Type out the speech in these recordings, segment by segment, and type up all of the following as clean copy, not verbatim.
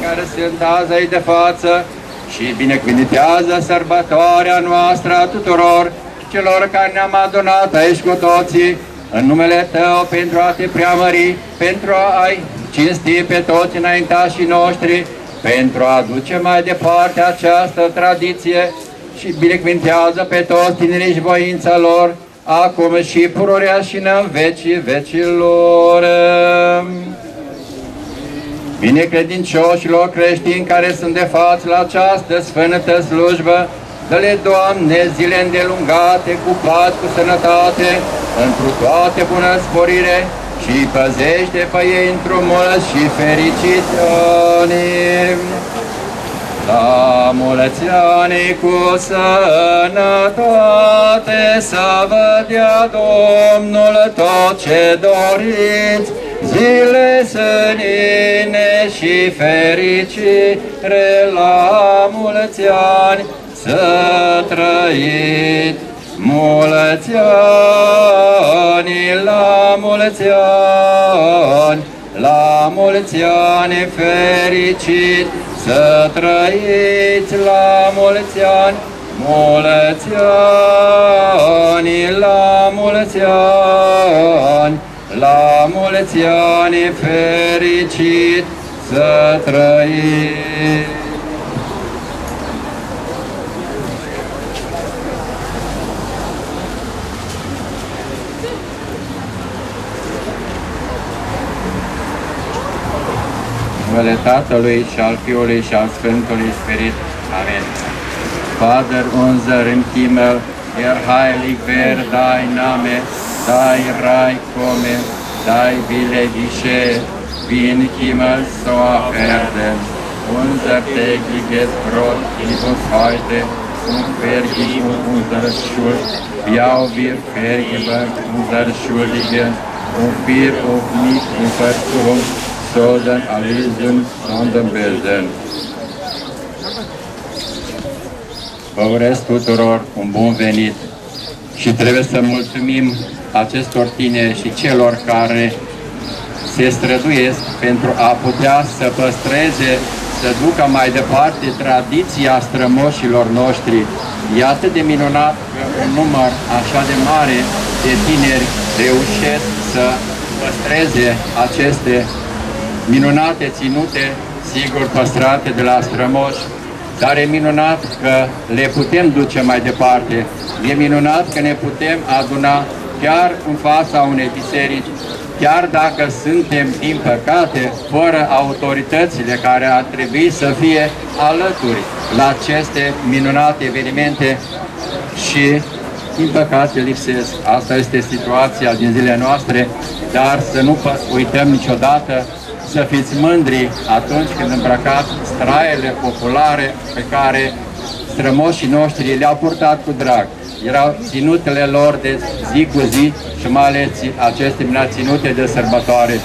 Care sunt azi aici de față și binecuvintează sărbătoarea noastră a tuturor celor care ne-am adunat aici cu toții în numele Tău pentru a Te preamări, pentru a-i cinsti pe toți înaintașii noștri, pentru a aduce mai departe această tradiție și binecuvintează pe toți tinerii și voința lor, acum și pururea și în vecii vecilor. Binecredincioșilor creștini care sunt de față la această sfântă slujbă, dă-le, Doamne, zile îndelungate, cu pace, cu sănătate, întru toate bunăsporire și păzește pe ei într-un mult și fericiți ani. La mulți ani cu sănătate, să vă dea Domnul tot ce doriți, zile sănine și fericire, la mulți ani să trăiți. Mulți ani, la mulți ani, la mulți ani fericit să trăiți, la mulți ani, mulți ani, la mulți ani, la mulți ani fericit să trăiți. În numele Tatălui și al Fiului și al Sfântului Spirit. Amen. Vater unser im Himmel, heilig werde dein Name, dein Reich komme, dein Wille geschehe, wie im Himmel so auf Erden. Unser tägliches Brot gib uns heute und vergib uns unsere Schuld, wie auch wir vergeben unsere Schuldigen, und führ uns nicht in Versuchung, sondern erlöse uns von dem Bösen. Vă urez tuturor un bun venit și trebuie să mulțumim acestor tineri și celor care se străduiesc pentru a putea să păstreze, să ducă mai departe tradiția strămoșilor noștri. E atât de minunat că un număr așa de mare de tineri reușesc să păstreze aceste minunate ținute, sigur păstrate de la strămoși, dar e minunat că le putem duce mai departe. E minunat că ne putem aduna chiar în fața unei biserici, chiar dacă suntem, din păcate, fără autoritățile care ar trebui să fie alături la aceste minunate evenimente și din păcate lipsesc. Asta este situația din zilele noastre, dar să nu uităm niciodată să fiți mândri atunci când îmbrăcați straiele populare pe care strămoșii noștri le-au purtat cu drag. Erau ținutele lor de zi cu zi și mai ales aceste ținute de sărbătoare.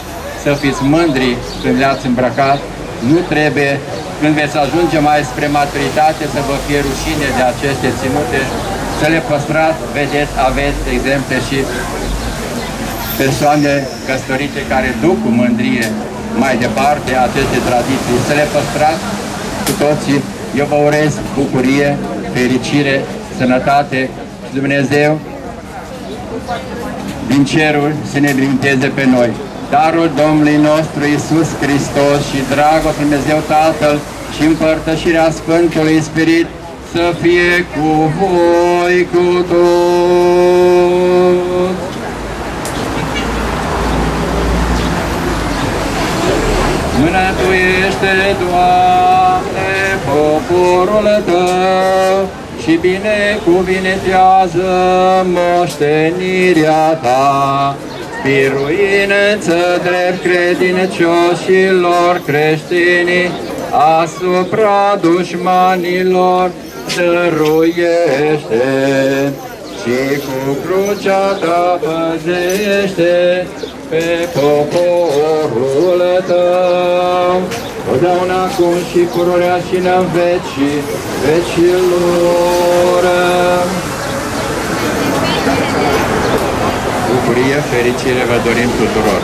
Să fiți mândri când le-ați îmbrăcat. Nu trebuie, când veți ajunge mai spre maturitate, să vă fie rușine de aceste ținute, să le păstrați. Vedeți, aveți exemple și persoane căsătorite care duc cu mândrie mai departe aceste tradiții. Să le păstrați cu toții. Eu vă urez bucurie, fericire, sănătate și Dumnezeu din cerul să ne binecuvânteze pe noi. Darul Domnului nostru Iisus Hristos și dragostea Dumnezeu Tatăl și împărtășirea Sfântului Spirit să fie cu voi cu toți. Mânătuiește, Doamne, poporul Tău și binecuvintează moștenirea Ta. Biruință drept credincioșilor creștini, asupra dușmanilor dăruiește și cu crucea Ta păzește pe poporul Tău, totdeauna acum și pururea și în vecii vecilor. Bucurie, fericire vă dorim tuturor!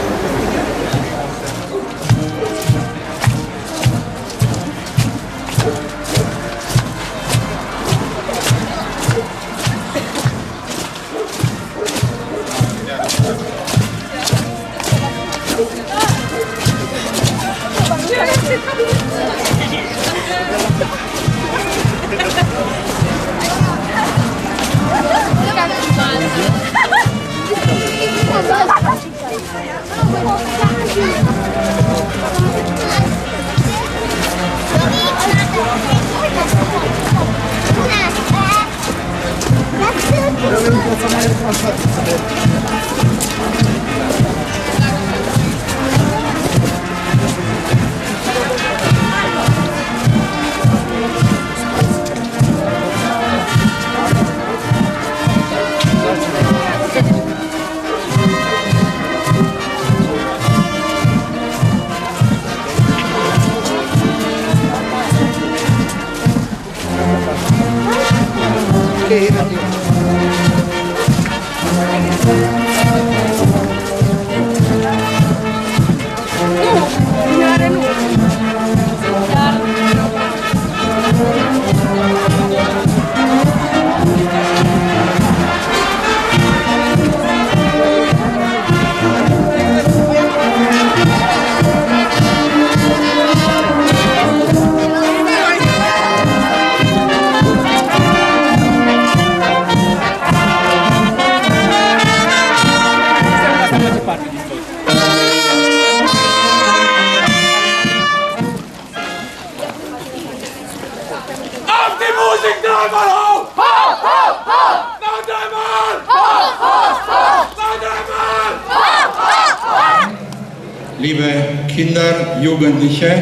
Liebe Kinder, Jugendliche,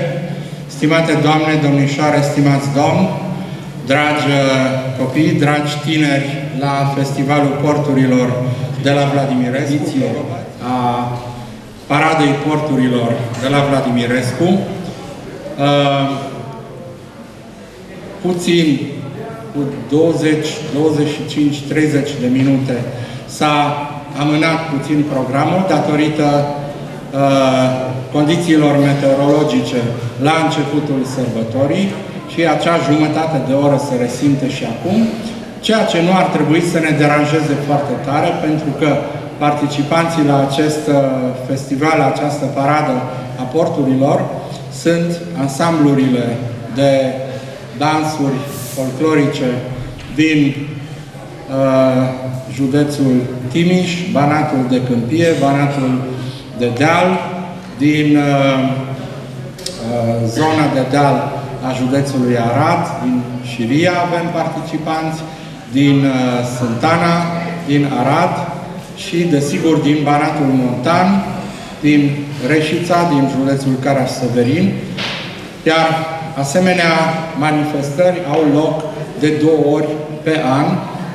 stimate doamne, domnișoare, stimați domni, dragi copii, dragi tineri la Festivalul Porturilor de la Vladimirescu, a Paradei Porturilor de la Vladimirescu. Puțin, cu 20, 25, 30 de minute s-a amânat puțin programul datorită condițiilor meteorologice la începutul sărbătorii și acea jumătate de oră se resimte și acum, ceea ce nu ar trebui să ne deranjeze foarte tare, pentru că participanții la acest festival, la această paradă a porturilor, sunt ansamblurile de dansuri folclorice din județul Timiș, Banatul de Câmpie, Banatul de Deal, din zona de deal a județului Arad, din Șiria avem participanți, din Sântana, din Arad și, desigur, din Banatul Montan, din Reșița, din județul Caraș-Severin, iar asemenea manifestări au loc de 2 ori pe an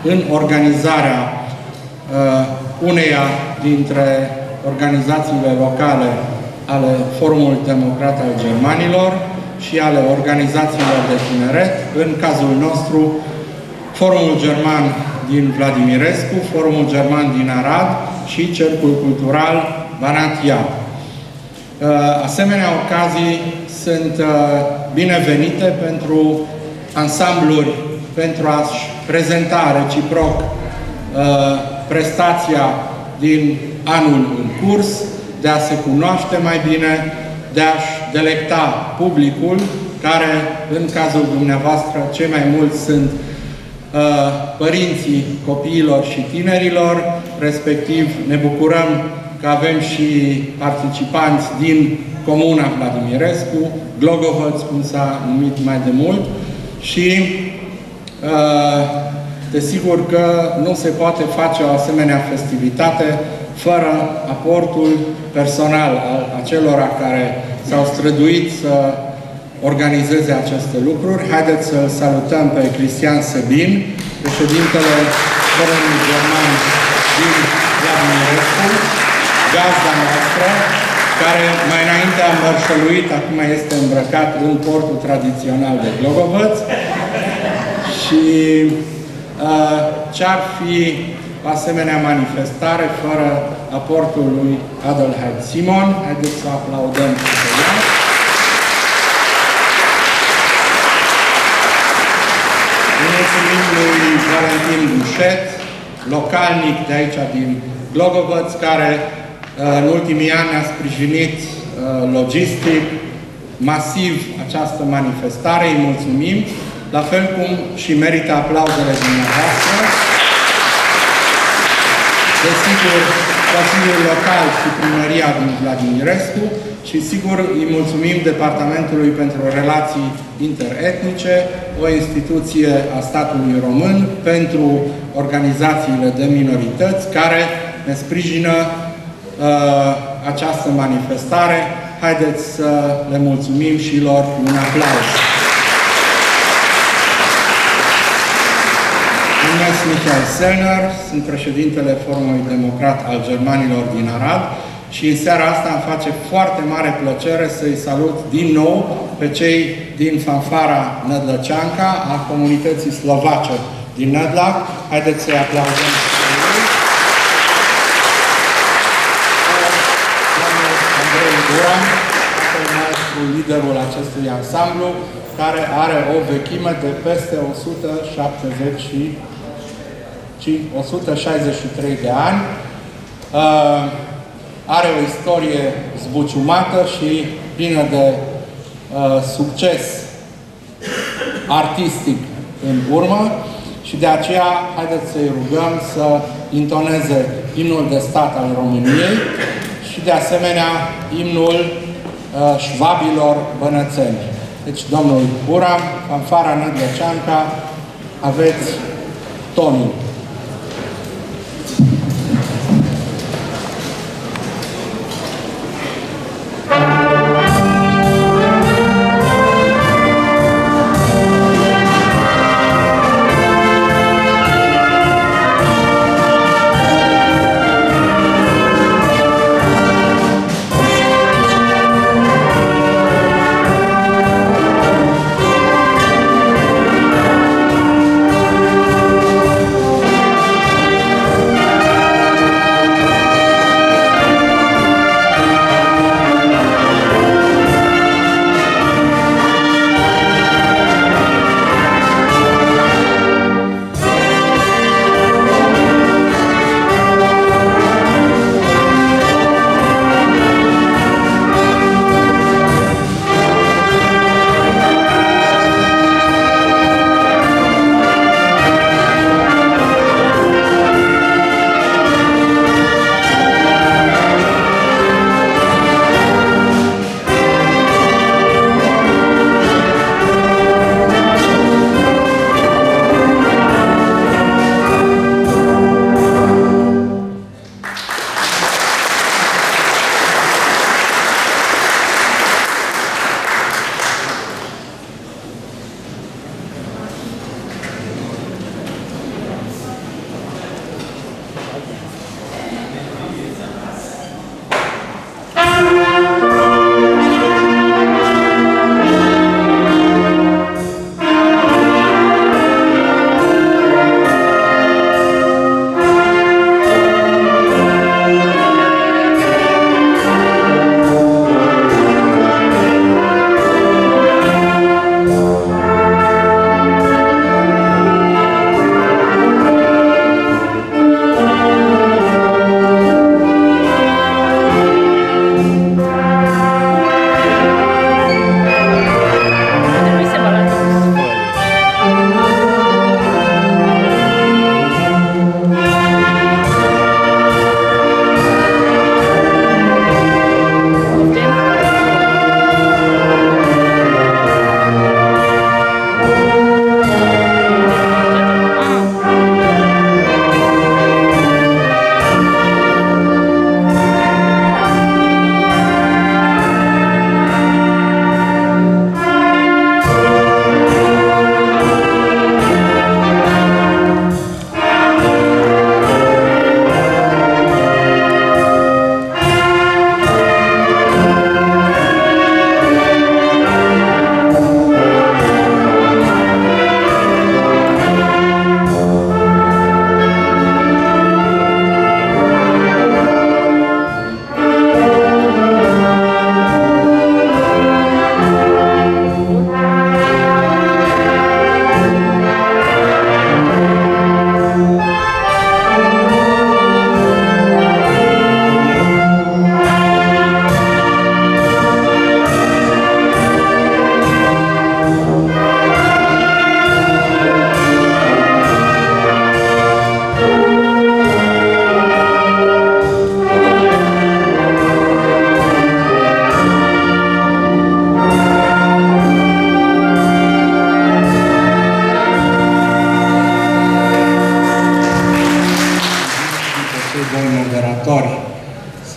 în organizarea uneia dintre organizațiile locale ale Forumului Democrat al Germanilor și ale organizațiilor de tineret, în cazul nostru Forumul German din Vladimirescu, Forumul German din Arad și Cercul Cultural Banat-Iab. Asemenea ocazii sunt binevenite pentru ansambluri pentru a-și prezenta reciproc prestația din anul în curs, de a se cunoaște mai bine, de a-și delecta publicul, care, în cazul dumneavoastră, cei mai mulți sunt părinții copiilor și tinerilor, respectiv ne bucurăm că avem și participanți din Comuna Vladimirescu, Glogovăț, cum s-a numit mai de mult, și desigur că nu se poate face o asemenea festivitate fără aportul personal al acelora care s-au străduit să organizeze aceste lucruri. Haideți să salutăm pe Cristian Sebin, președintele Forumului German din Vladimirescu, gazda noastră, care mai înainte a mărșăluit, acum este îmbrăcat în portul tradițional de Glogovăț. Și ce-ar fi o asemenea manifestare fără aportul lui Adelheid Simon? Haideți să aplaudăm și pe ea. Mulțumim lui Valentin Bușet, localnic de aici din Glogovăț, care în ultimii ani a sprijinit logistic, masiv această manifestare. Îi mulțumim, la fel cum și merită aplauzele dumneavoastră. Desigur, Consiliul Local și Primăria din Vladimirescu și, sigur, îi mulțumim Departamentului pentru Relații Interetnice, o instituție a statului român pentru organizațiile de minorități care ne sprijină această manifestare. Haideți să le mulțumim și lor cu un aplauz. Numesc Michael Sellner, sunt președintele Forumului Democrat al Germanilor din Arad și în seara asta îmi face foarte mare plăcere să-i salut din nou pe cei din fanfara Nădlăceanca a comunității slovace din Nădlac. Haideți să-i aplaudăm. Domnul Andrei Guran, liderul acestui ansamblu, care are o vechime de peste 163 de ani. Are o istorie zbuciumată și plină de succes artistic în urmă și de aceea haideți să-i rugăm să intoneze imnul de stat al României și de asemenea imnul șvabilor bănățeni. Deci, domnul Gura, fanfara Nădlăceanca, aveți tonul.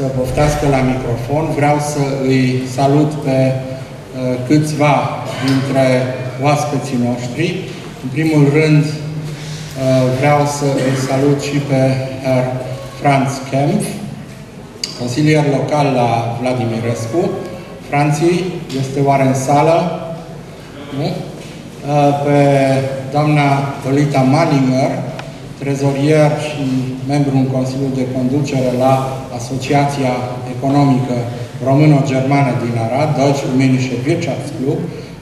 să poftească la microfon. Vreau să îi salut pe câțiva dintre oaspeții noștri. În primul rând, vreau să îi salut și pe Herr Franz Kempf, consilier local la Vladimirescu. Franții, este oare în sală? Nu? Pe doamna Lolita Malinger, trezorier și membru în Consiliul de Conducere la Asociația Economică Româno-Germană din Arad, Deutsch-Rumänische Wirtschaftsclub.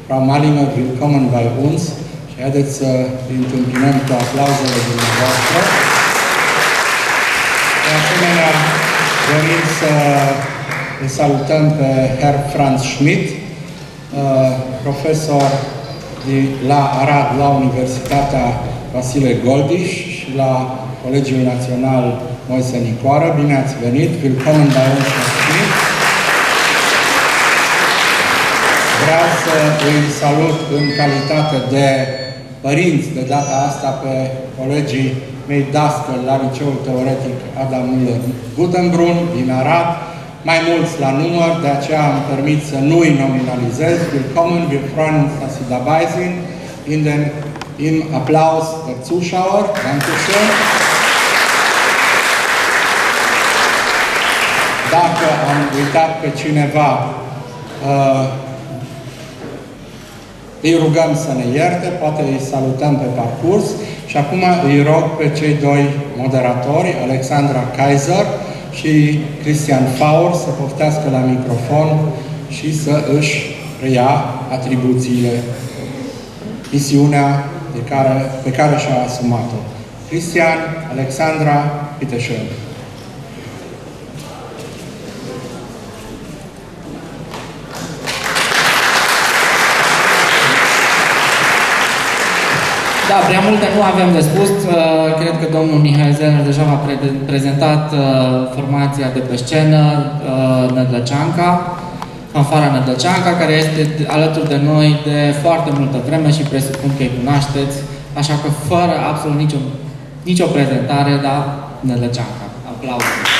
Frau Malinger, willkommen bei uns. Și haideți să îi întâmpinăm cu aplauzele dumneavoastră. De asemenea, dorim să îi salutăm pe Herr Franz Schmidt, profesor la Arad, la Universitatea Vasile Goldiș și la Colegiul Național Moise Nicoară. Bine ați venit! Willkommen bei uns, Herr Schmidt! Vreau să îi salut în calitate de părinți, de data asta, pe colegii mei dascăli la Liceul Teoretic Adam Müller-Gutenbrunn din Arad, mai mulți la număr, de aceea îmi permit să nu îi nominalizez. Willkommen, wir freuen uns, dass Sie dabei sind. Im Applaus der Zuschauer. Dankeschön. Dacă am uitat pe cineva, îi rugăm să ne ierte, poate îi salutăm pe parcurs. Și acum îi rog pe cei doi moderatori, Alexandra Kaiser și Christian Faur, să poftească la microfon și să își preia atribuțiile, misiunea pe care și-a asumat-o. Christian, Alexandra, bitte schön. Da, prea multe nu avem de spus. Cred că domnul Mihai Zeller deja v-a prezentat formația de pe scenă, Nădlăceanca, fanfara Nădlăceanca, care este alături de noi de foarte multă vreme și presupun că îi cunoașteți, așa că fără absolut nicio prezentare, dar Nădlăceanca. Aplauze!